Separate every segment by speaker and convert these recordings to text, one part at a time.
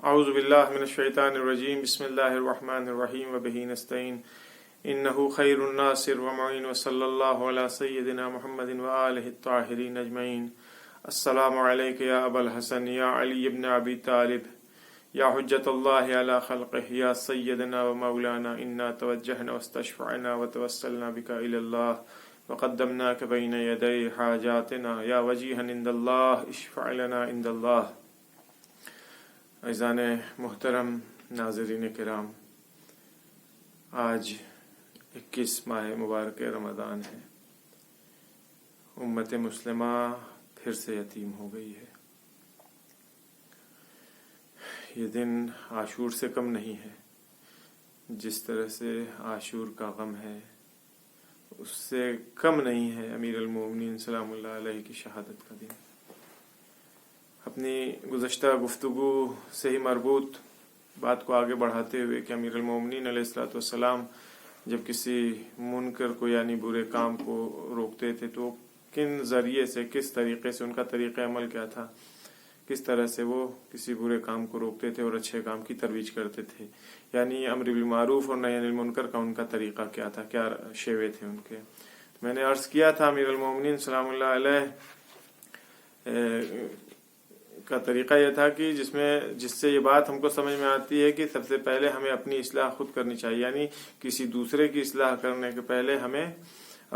Speaker 1: اعوذ باللہ من الشیطان الرجیم بسم اللہ الرحمن الرحیم وبہ نستعین انہ خیر الناصر ومعین وصلی اللہ علی سیدنا محمد وآلہ الطاہرین اجمعین۔ السلام علیک یا ابا الحسن یا علی ابن ابی طالب یا حجت اللہ علی خلقہ یا سیدنا و مولانا انا توجہنا واستشفعنا وتوسلنا بک الی اللہ وقدمناک بین یدی حاجاتنا یا وجیہا عند اللہ اشفع لنا عند اللہ۔ عزیزان محترم، ناظرین کرام، آج 21 ماہ مبارک رمضان ہے۔ امت مسلمہ پھر سے یتیم ہو گئی ہے۔ یہ دن عاشور سے کم نہیں ہے۔ جس طرح سے عاشور کا غم ہے اس سے کم نہیں ہے امیر المومنین سلام اللہ علیہ کی شہادت کا دن۔ اپنی گزشتہ گفتگو سے ہی مربوط بات کو آگے بڑھاتے ہوئے کہ امیر المومنین علیہ الصلوۃ والسلام جب کسی منکر کو یعنی برے کام کو روکتے تھے تو کن ذریعے سے، کس طریقے سے، ان کا طریقہ عمل کیا تھا، کس طرح سے وہ کسی برے کام کو روکتے تھے اور اچھے کام کی ترویج کرتے تھے، یعنی امر بالمعروف اور نہی عن المنکر کا ان کا طریقہ کیا تھا، کیا شیوے تھے ان کے۔ میں نے عرض کیا تھا امیر المومنین سلام اللہ علیہ کا طریقہ یہ تھا کہ جس سے یہ بات ہم کو سمجھ میں آتی ہے کہ سب سے پہلے ہمیں اپنی اصلاح خود کرنی چاہیے، یعنی کسی دوسرے کی اصلاح کرنے کے پہلے ہمیں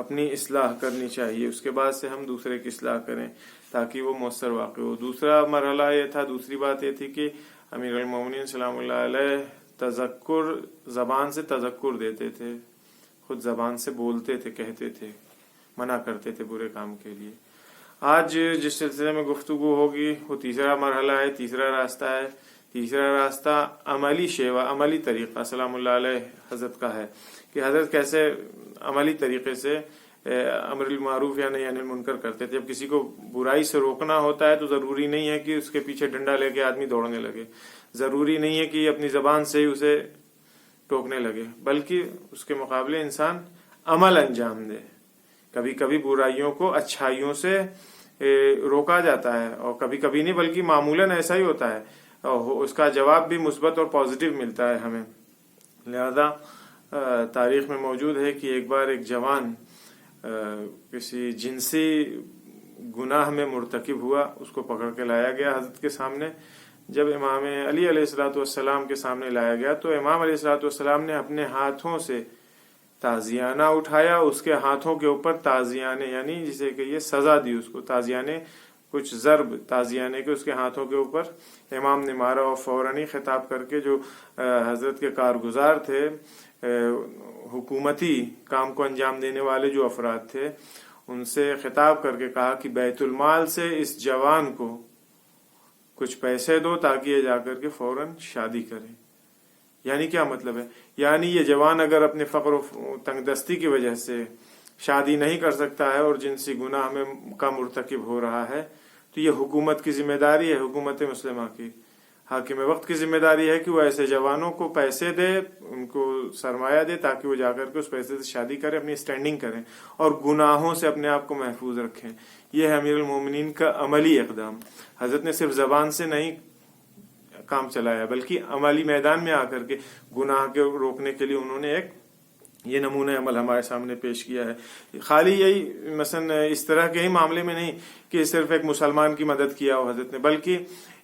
Speaker 1: اپنی اصلاح کرنی چاہیے، اس کے بعد سے ہم دوسرے کی اصلاح کریں تاکہ وہ مؤثر واقع ہو۔ دوسرا مرحلہ یہ تھا، دوسری بات یہ تھی کہ امیر المومنین سلام اللہ علیہ تذکر، زبان سے تذکر دیتے تھے، خود زبان سے بولتے تھے، کہتے تھے، منع کرتے تھے برے کام کے لیے۔ آج جس سلسلے میں گفتگو ہوگی وہ تیسرا مرحلہ ہے، تیسرا راستہ ہے۔ تیسرا راستہ عملی شیوا، عملی طریقہ سلام اللہ علیہ حضرت کا ہے کہ حضرت کیسے عملی طریقے سے امر بالمعروف یا نہی عن المنکر کرتے تھے۔ جب کسی کو برائی سے روکنا ہوتا ہے تو ضروری نہیں ہے کہ اس کے پیچھے ڈنڈا لے کے آدمی دوڑنے لگے، ضروری نہیں ہے کہ اپنی زبان سے ہی اسے ٹوکنے لگے، بلکہ اس کے مقابلے انسان عمل انجام دے۔ کبھی کبھی برائیوں کو اچھائیوں سے روکا جاتا ہے اور کبھی کبھی نہیں، بلکہ معمولاً ایسا ہی ہوتا ہے، اس کا جواب بھی مثبت اور پازیٹیو ملتا ہے ہمیں۔ لہذا تاریخ میں موجود ہے کہ ایک بار ایک جوان کسی جنسی گناہ میں مرتکب ہوا، اس کو پکڑ کے لایا گیا حضرت کے سامنے۔ جب امام علی علیہ الصلوۃ والسلام کے سامنے لایا گیا تو امام علیہ الصلوۃ والسلام نے اپنے ہاتھوں سے تازیانہ اٹھایا، اس کے ہاتھوں کے اوپر تازیانے یعنی جسے کہ یہ سزا دی اس کو، تازیانے کچھ ضرب تازیانے کے اس کے ہاتھوں کے اوپر امام نے مارا، اور فوراً ہی خطاب کر کے جو حضرت کے کارگزار تھے، حکومتی کام کو انجام دینے والے جو افراد تھے، ان سے خطاب کر کے کہا کہ بیت المال سے اس جوان کو کچھ پیسے دو تاکہ یہ جا کر کے فوراً شادی کرے۔ یعنی کیا مطلب ہے؟ یعنی یہ جوان اگر اپنے فقر و تنگ دستی کی وجہ سے شادی نہیں کر سکتا ہے اور جنسی گناہ میں کا مرتکب ہو رہا ہے تو یہ حکومت کی ذمہ داری ہے، حکومت مسلمہ کی، حاکم وقت کی ذمہ داری ہے کہ وہ ایسے جوانوں کو پیسے دے، ان کو سرمایہ دے تاکہ وہ جا کر کے اس پیسے سے شادی کریں، اپنی اسٹینڈنگ کریں اور گناہوں سے اپنے آپ کو محفوظ رکھیں۔ یہ ہے امیر المومنین کا عملی اقدام۔ حضرت نے صرف زبان سے نہیں کام چلایا بلکہ عملی میدان میں آ کر کے گناہ کے روکنے کے لیے انہوں نے ایک یہ نمونہ عمل ہمارے سامنے پیش کیا ہے۔ خالی یہی مثلا اس طرح کے ہی معاملے میں نہیں کہ صرف ایک مسلمان کی مدد کیا ہو حضرت نے، بلکہ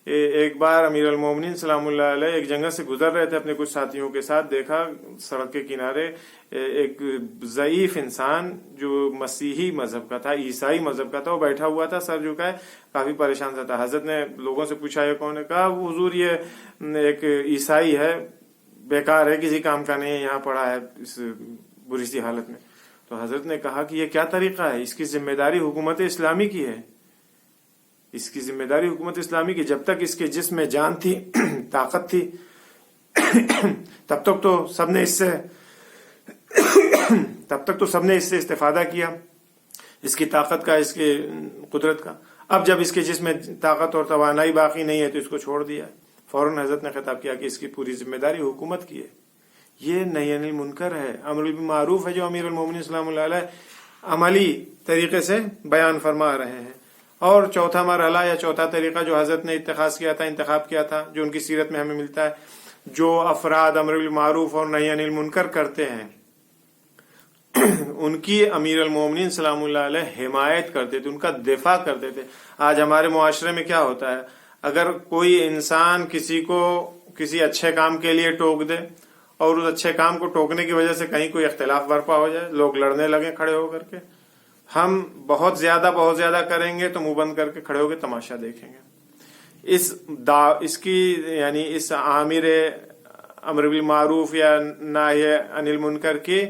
Speaker 1: ایک بار امیر المومنین سلام اللہ علیہ ایک جگہ سے گزر رہے تھے اپنے کچھ ساتھیوں کے ساتھ، دیکھا سڑک کے کنارے ایک ضعیف انسان جو مسیحی مذہب کا تھا، عیسائی مذہب کا تھا، وہ بیٹھا ہوا تھا سر جھکائے، کافی پریشان سا تھا۔ حضرت نے لوگوں سے پوچھا یہ کون ہے؟ کہا وہ حضور یہ ایک عیسائی ہے، بیکار ہے، کسی کام کا نہیں ہے، یہاں پڑا ہے اس بری سی حالت میں۔ تو حضرت نے کہا کہ یہ کیا طریقہ ہے؟ اس کی ذمہ داری حکومت اسلامی کی ہے، اس کی ذمہ داری حکومت اسلامی کی۔ جب تک اس کے جسم میں جان تھی، طاقت تھی، تب تک تو سب نے اس سے استفادہ کیا، اس کی طاقت کا، اس کی قدرت کا۔ اب جب اس کے جسم میں طاقت اور توانائی باقی نہیں ہے تو اس کو چھوڑ دیا۔ فوراً حضرت نے خطاب کیا کہ اس کی پوری ذمہ داری حکومت کی ہے۔ یہ نہی عن المنکر ہے، امر بالمعروف ہے جو امیر المومنین سلام اللہ علیہ عملی طریقے سے بیان فرما رہے ہیں۔ اور چوتھا مرحلہ یا چوتھا طریقہ جو حضرت نے انتخاب کیا تھا جو ان کی سیرت میں ہمیں ملتا ہے، جو افراد امر بالمعروف اور نہی عن المنکر کرتے ہیں ان کی امیر المومنین سلام اللہ علیہ حمایت کرتے تھے، ان کا دفاع کرتے تھے۔ آج ہمارے معاشرے میں کیا ہوتا ہے، اگر کوئی انسان کسی کو کسی اچھے کام کے لیے ٹوک دے اور اس اچھے کام کو ٹوکنے کی وجہ سے کہیں کوئی اختلاف برپا ہو جائے، لوگ لڑنے لگے کھڑے ہو کر کے، ہم بہت زیادہ کریں گے تو منہ بند کر کے کھڑے ہو کے تماشا دیکھیں گے۔ اس کی یعنی اس عامر امر بالمعروف یا نہی عن المنکر کی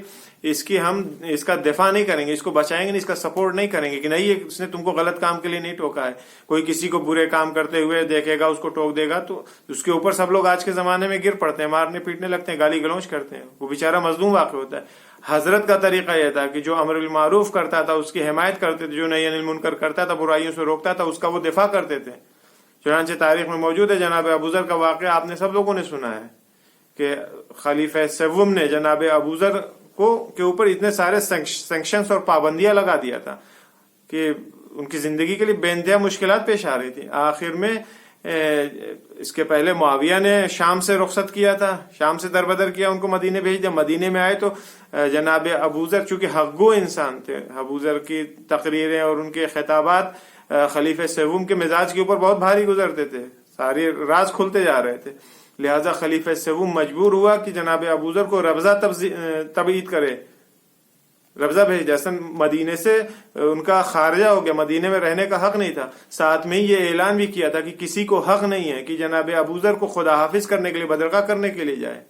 Speaker 1: ہم اس کا دفاع نہیں کریں گے، اس کو بچائیں گے نہیں، اس کا سپورٹ نہیں کریں گے کہ نہیں اس نے تم کو غلط کام کے لیے نہیں ٹوکا ہے۔ کوئی کسی کو برے کام کرتے ہوئے دیکھے گا، اس کو ٹوک دے گا تو اس کے اوپر سب لوگ آج کے زمانے میں گر پڑتے ہیں، مارنے پیٹنے لگتے ہیں، گالی گلوچ کرتے ہیں، وہ بیچارہ مظلوم واقع ہوتا ہے۔ حضرت کا طریقہ یہ تھا کہ جو امر بالمعروف کرتا تھا اس کی حمایت کرتے تھے، جو نہی عن المنکر کرتا تھا برائیوں سے روکتا تھا اس کا وہ دفاع کرتے تھے۔ چنانچہ تاریخ میں موجود ہے جناب ابوذر کا واقعہ آپ نے سب لوگوں نے سنا ہے کہ خلیفہ سوم نے جناب ابوذر کے اوپر اتنے سارے سینکشنز اور پابندیاں لگا دیا تھا کہ ان کی زندگی کے لیے بے انتہا مشکلات پیش آ رہی تھی۔ آخر میں اس کے پہلے معاویہ نے شام سے رخصت کیا تھا، شام سے دربدر کیا، ان کو مدینے بھیج دیا۔ مدینے میں آئے تو جناب ابوذر چونکہ حق گو انسان تھے، ابوذر کی تقریریں اور ان کے خطابات خلیفہ سوم کے مزاج کے اوپر بہت بھاری گزرتے تھے، سارے راز کھلتے جا رہے تھے۔ لہذا خلیفہ سوم مجبور ہوا کہ جناب ابوذر کو ربضہ تبعید کرے، ربضہ بھیج دیا۔ اصلا مدینے سے ان کا خارجہ ہو گیا، مدینے میں رہنے کا حق نہیں تھا۔ ساتھ میں یہ اعلان بھی کیا تھا کہ کسی کو حق نہیں ہے کہ جناب ابوذر کو خدا حافظ کرنے کے لیے بدرگاہ کرنے کے لیے جائے۔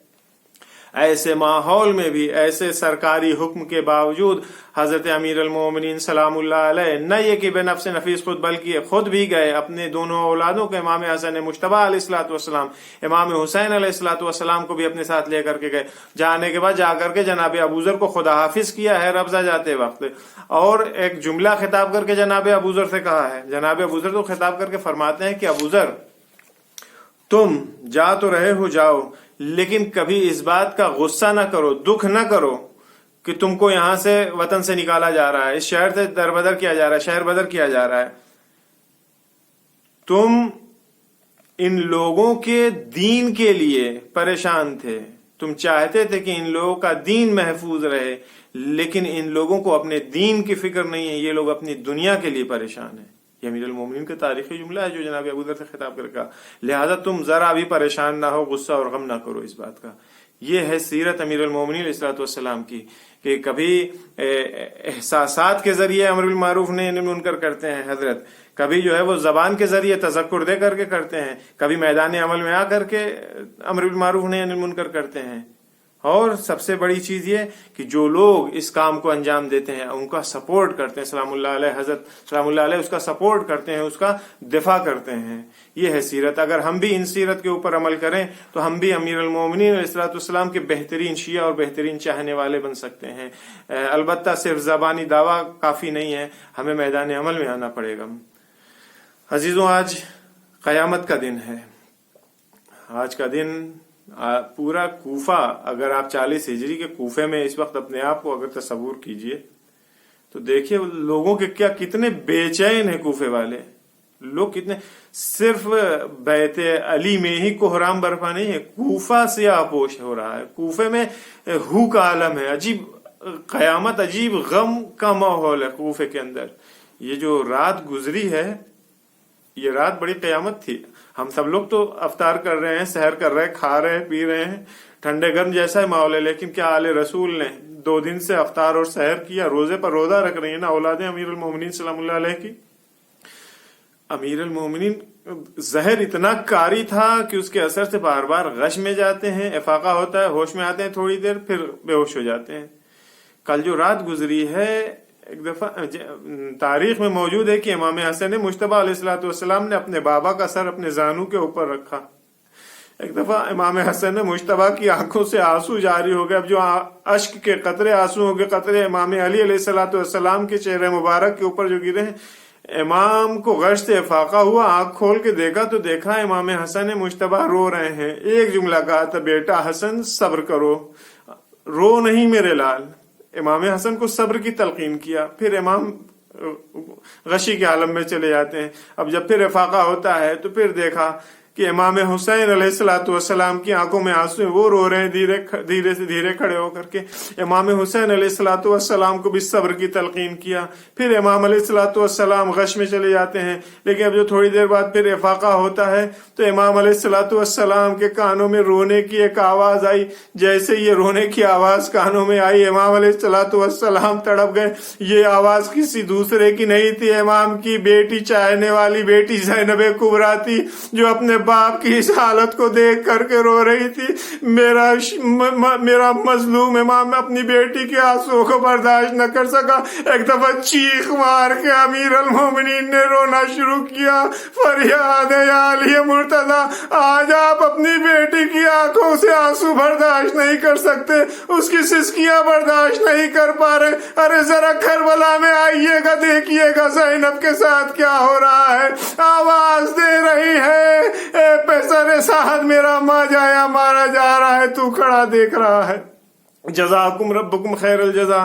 Speaker 1: ایسے ماحول میں بھی، ایسے سرکاری حکم کے باوجود حضرت امیر المومنین سلام اللہ علیہ نہ یہ کہ بے نفس نفیس خود بلکہ خود بھی گئے، اپنے دونوں اولادوں کو امام حسن مجتبی علیہ الصلوۃ والسلام، امام حسین علیہ الصلوۃ والسلام کو بھی اپنے ساتھ لے کر کے گئے۔ جانے کے بعد جا کر کے جناب ابوذر کو خدا حافظ کیا ہے ربضہ جاتے وقت، اور ایک جملہ خطاب کر کے جناب ابوذر سے کہا ہے۔ جناب ابوذر تو خطاب کر کے فرماتے ہیں کہ ابوذر تم جا تو رہے ہو جاؤ، لیکن کبھی اس بات کا غصہ نہ کرو، دکھ نہ کرو کہ تم کو یہاں سے وطن سے نکالا جا رہا ہے، اس شہر سے دربدر کیا جا رہا ہے، شہر بدر کیا جا رہا ہے۔ تم ان لوگوں کے دین کے لیے پریشان تھے، تم چاہتے تھے کہ ان لوگوں کا دین محفوظ رہے، لیکن ان لوگوں کو اپنے دین کی فکر نہیں ہے، یہ لوگ اپنی دنیا کے لیے پریشان ہیں۔ یہ امیر المومنین کا تاریخی جملہ ہے جو جناب ابوذر سے خطاب کر کہا۔ لہذا تم ذرا بھی پریشان نہ ہو، غصہ اور غم نہ کرو اس بات کا۔ یہ ہے سیرت امیر المومنین علیہ الصلوۃ والسلام کی کہ کبھی احساسات کے ذریعے امر بالمعروف نہی عن المنکر کرتے ہیں حضرت، کبھی جو ہے وہ زبان کے ذریعے تذکر دے کر کے کرتے ہیں، کبھی میدان عمل میں آ کر کے امر بالمعروف نہی عن المنکر کرتے ہیں۔ اور سب سے بڑی چیز یہ کہ جو لوگ اس کام کو انجام دیتے ہیں ان کا سپورٹ کرتے ہیں، سلام اللہ علیہ حضرت سلام اللہ علیہ اس کا سپورٹ کرتے ہیں، اس کا دفاع کرتے ہیں۔ یہ ہے سیرت۔ اگر ہم بھی ان سیرت کے اوپر عمل کریں تو ہم بھی امیر المومنین علیہ الصلوۃ والسلام کے بہترین شیعہ اور بہترین چاہنے والے بن سکتے ہیں۔ البتہ صرف زبانی دعویٰ کافی نہیں ہے، ہمیں میدان عمل میں آنا پڑے گا۔ عزیزوں، آج قیامت کا دن ہے۔ آج کا دن پورا کوفہ، اگر آپ 40 ہجری کے کوفے میں اس وقت اپنے آپ کو اگر تصور کیجئے تو دیکھیے لوگوں کے کتنے بے چین ہیں کوفے والے لوگ، کتنے صرف بیت علی میں ہی کوہرام برپا نہیں ہے، کوفہ سیاہ پوش ہو رہا ہے، کوفے میں ہو کا عالم ہے، عجیب قیامت، عجیب غم کا ماحول ہے کوفے کے اندر۔ یہ جو رات گزری ہے یہ رات بڑی قیامت تھی۔ ہم سب لوگ تو افطار کر رہے ہیں، سحر کر رہے ہیں، کھا رہے ہیں، پی رہے ہیں، ٹھنڈے گرم جیسا ہی ماحول ہے، لیکن کیا آل رسول نے 2 دن سے افطار اور سحر کیا، روزے پر روزہ رکھ رہی ہیں نا اولاد امیر المومنین سلام اللہ علیہ کی۔ امیر المومنین زہر اتنا کاری تھا کہ اس کے اثر سے بار بار غش میں جاتے ہیں، افاقہ ہوتا ہے، ہوش میں آتے ہیں تھوڑی دیر پھر بے ہوش ہو جاتے ہیں۔ کل جو رات گزری ہے ایک دفعہ تاریخ میں موجود ہے کہ امام حسن مجتبی علیہ الصلوۃ والسلام نے اپنے بابا کا سر اپنے زانو کے اوپر رکھا۔ ایک دفعہ امام حسن مجتبی کی آنکھوں سے آنسو جاری ہو گئے، اب جو اشک کے قطرے، آنسوؤں کے قطرے امام علی علیہ الصلوۃ والسلام کے چہرے مبارک کے اوپر جو گرے ہیں، امام کو غش سے افاقہ ہوا، آنکھ کھول کے دیکھا تو دیکھا امام حسن مجتبی رو رہے ہیں۔ ایک جملہ کہا تھا، بیٹا حسن صبر کرو، رو نہیں میرے لال۔ امام حسن کو صبر کی تلقین کیا، پھر امام غشی کے عالم میں چلے جاتے ہیں۔ اب جب پھر افاقہ ہوتا ہے تو پھر دیکھا کہ امام حسین علیہ الصلوۃ والسلام کی آنکھوں میں آنسو ہیں، وہ رو رہے ہیں دھیرے سے دھیرے کھڑے ہو کر کے۔ امام حسین علیہ الصلوۃ والسلام کو بھی صبر کی تلقین کیا۔ پھر امام علیہ الصلوۃ والسلام غش میں چلے جاتے ہیں، لیکن اب جو تھوڑی دیر بعد پھر افاقہ ہوتا ہے تو امام علیہ الصلوۃ والسلام کے کانوں میں رونے کی ایک آواز آئی۔ جیسے یہ رونے کی آواز کانوں میں آئی، امام علیہ الصلوۃ والسلام تڑپ گئے۔ یہ آواز کسی دوسرے کی نہیں تھی، امام کی بیٹی، چاہنے والی بیٹی زینب کبریٰ تھی، جو اپنے باپ کی اس حالت کو دیکھ کر کے رو رہی تھی۔ میرا مظلوم امام اپنی بیٹی کے آنسو کو برداشت نہ کر سکا، ایک دفعہ چیخ مار کے امیر المومنین نے رونا شروع کیا، فریاد ہے یا علی مرتضیٰ، آج آپ اپنی بیٹی کی آنکھوں سے آنسو برداشت نہیں کر سکتے، اس کی سسکیاں برداشت نہیں کر پا رہے، ارے ذرا کربلا میں آئیے گا، دیکھیے گا زینب کے ساتھ کیا ہو رہا ہے۔ آواز دے رہی ہے، اے پیسر سعد، میرا ماں جایا مارا جا رہا ہے، تو کھڑا دیکھ رہا ہے۔ جزاکم ربکم خیر الجزا۔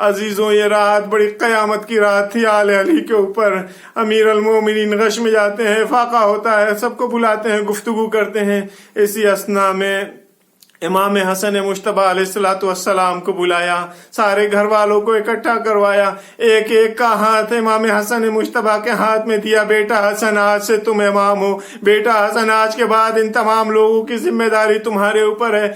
Speaker 1: عزیزوں، یہ رات بڑی قیامت کی رات تھی آل علی کے اوپر۔ امیر المومنین غش میں جاتے ہیں، فاقہ ہوتا ہے، سب کو بلاتے ہیں، گفتگو کرتے ہیں۔ اسی اثنا میں امام حسن مجتبیٰ علیہ الصلوۃ والسلام کو بلایا، سارے گھر والوں کو اکٹھا کروایا، ایک ایک کا ہاتھ امام حسن مجتبیٰ کے ہاتھ میں دیا، بیٹا حسن آج سے تم امام ہو، بیٹا حسن آج کے بعد ان تمام لوگوں کی ذمہ داری تمہارے اوپر ہے۔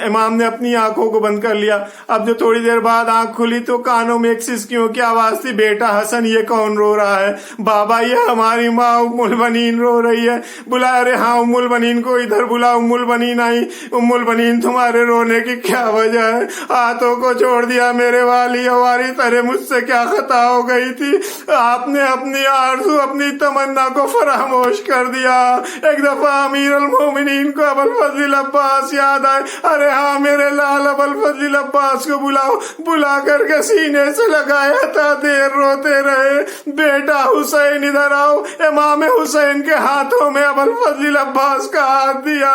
Speaker 1: امام نے اپنی آنکھوں کو بند کر لیا۔ اب جو تھوڑی دیر بعد آنکھ کھلی تو کانوں میں ایک سسکیوں کی آواز تھی، بیٹا حسن یہ کون رو رہا ہے؟ بابا یہ ہماری ماں ام البنین رو رہی ہے، بلا رہے، ہاں ام البنین کو ادھر بلا۔ ام البنین آئی، ام البنین تمہارے رونے کی کیا وجہ ہے؟ ہاتھوں کو چھوڑ دیا میرے والی، ہماری طرح مجھ سے کیا خطا ہو گئی تھی؟ آپ نے اپنی آرزو، اپنی تمنا کو فراموش کر دیا۔ ایک دفعہ امیر المومنین کو ابوالفضل عباس یاد آئے، ارے ہاں میرے لال ابوالفضل عباس کو بلاؤ، بلا کر کے سینے سے لگایا تھا، دیر روتے رہے، بیٹا حسین ادھر آؤ۔ امام حسین کے ہاتھوں میں ابوالفضل عباس کا ہاتھ دیا،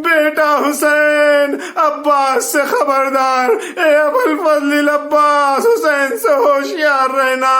Speaker 1: بیٹا حسین عباس سے خبردار، اے ابوالفضل عباس حسین سے ہوشیار رہنا۔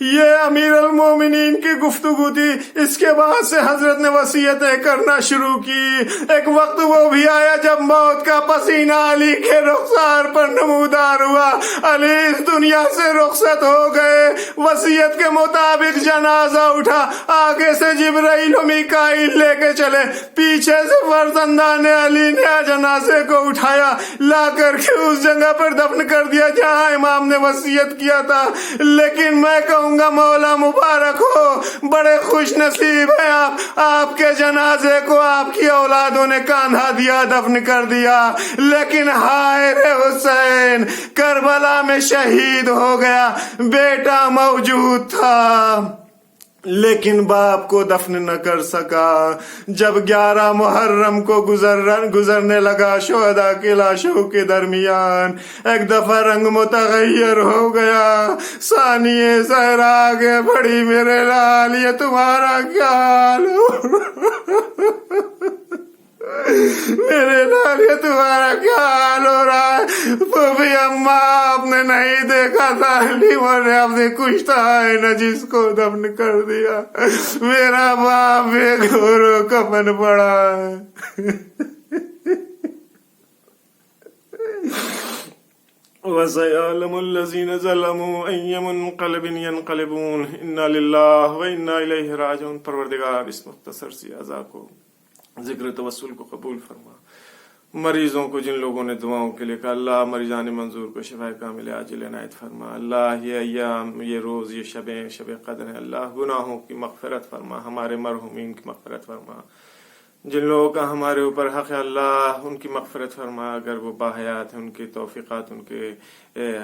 Speaker 1: یہ امیر المومنین کی گفتگو تھی۔ اس کے بعد سے حضرت نے وصیتیں کرنا شروع کی۔ ایک وقت وہ بھی آیا جب موت کا پسینہ علی کے رخسار پر نمودار ہوا، علی اس دنیا سے رخصت ہو گئے۔ وصیت کے مطابق جنازہ اٹھا، آگے سے جبرائیل و میکائیل لے کے چلے، پیچھے سے فرزندان علی نے جنازے کو اٹھایا، لا کر کے اس جگہ پر دفن کر دیا جہاں امام نے وصیت کیا تھا۔ لیکن میں کہوں گا مولا مبارک ہو، بڑے خوش نصیب ہیں آپ کے جنازے کو آپ کی اولادوں نے کاندھا دیا، دفن کر دیا، لیکن ہائے رے حسین، کربلا میں شہید ہو گیا، بیٹا موجود تھا لیکن باپ کو دفن نہ کر سکا۔ جب 11 محرم کو گزرنے لگا شہداء کی لاشوں کے درمیان، ایک دفعہ رنگ متغیر ہو گیا، ثانیہ زہرا آگے بڑھی، میرے لال یہ تمہارا کیا حال ہو میرے لال یہ تمہارا کیا حال ہو رہا ہے؟ پھوپھی اماں آپ نے نہیں دیکھا تھا لیور نے اپنے کشتا ہے نا جس کو دفن کر دیا، میرا باپ بے گھورو کفن پڑا ہے۔ وَسَيَعْلَمُ الَّذِينَ ظَلَمُوا أَيَّ مُنقَلِبٍ يَنقَلِبُونَ إِنَّا لِلَّهِ وَإِنَّا إِلَيْهِ راجعون۔ پروردگار اس مختصر سی اعضاء کو ذکر توسل کو قبول فرما۔ مریضوں کو جن لوگوں نے دعاؤں کے لئے کہا، اللہ مریضان منظور کو شفا کامل عاجل عنایت فرما۔ اللہ یہ ایام، یہ روز، یہ شبیں، شب قدر ہیں، اللہ گناہوں کی مغفرت فرما، ہمارے مرحومین کی مغفرت فرما۔ جن لوگوں کا ہمارے اوپر حق ہے اللہ ان کی مغفرت فرما، اگر وہ باحیات ہیں ان کے توفیقات، ان کے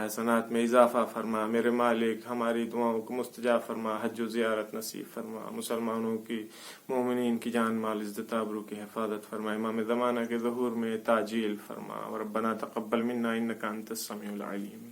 Speaker 1: حسنات میں اضافہ فرما۔ میرے مالک ہماری دعاؤں کو مستجاب فرما، حج و زیارت نصیب فرما، مسلمانوں کی، مومنین کی جان مال عزت آبرو کی حفاظت فرما، امام زمانہ کے ظہور میں تاجیل فرما، ربنا تقبل منا انک انت السمیع العلیم۔